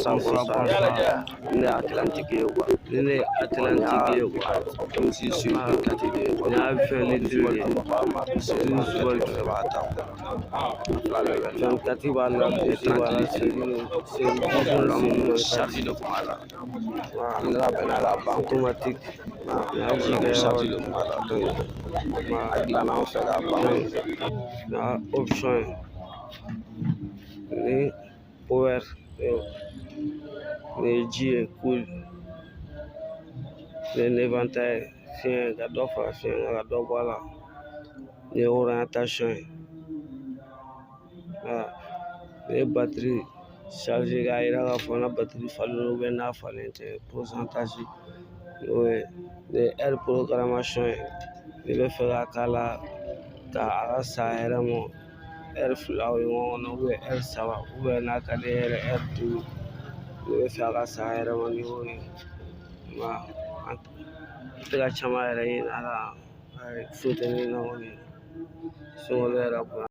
bonsoir, bonsoir. Ne Atlantique ye quoi. Ne Atlantique ye quoi. Je suis sur le catégorie. On a fait les deux. C'est une sport qui va attendre. Fɛn kati b'a la kati b'a la c'est chargé de kuma la. Ne labɛnna ka ban automatique. N'a ji kɛ chargé de kuma la donc a dilanna an fɛ ka ban. Nka option ye ni power ni ji ye cool ni éventail fiɲɛ ka dɔ fara fiɲɛ ka dɔ bɔ a la ni orientation ye. Ne batterie chargé k'a yira k'a fɔ n ka batterie falen don n'a falen tɛ pourcentage n'o ye ni air programmation ye ne bɛ fɛ ka k'a la k'a ka sa a yɛrɛ ma air 2 ye ɲɔgɔn kɔnɔ air 3 n'a ka di yɛrɛ air 5 ne bɛ fɛ a ka sa a yɛrɛ ma ni y'o ye an tɛ ka caman yɛrɛ ɲini a la funteni na kɔni sunkalo yɛrɛ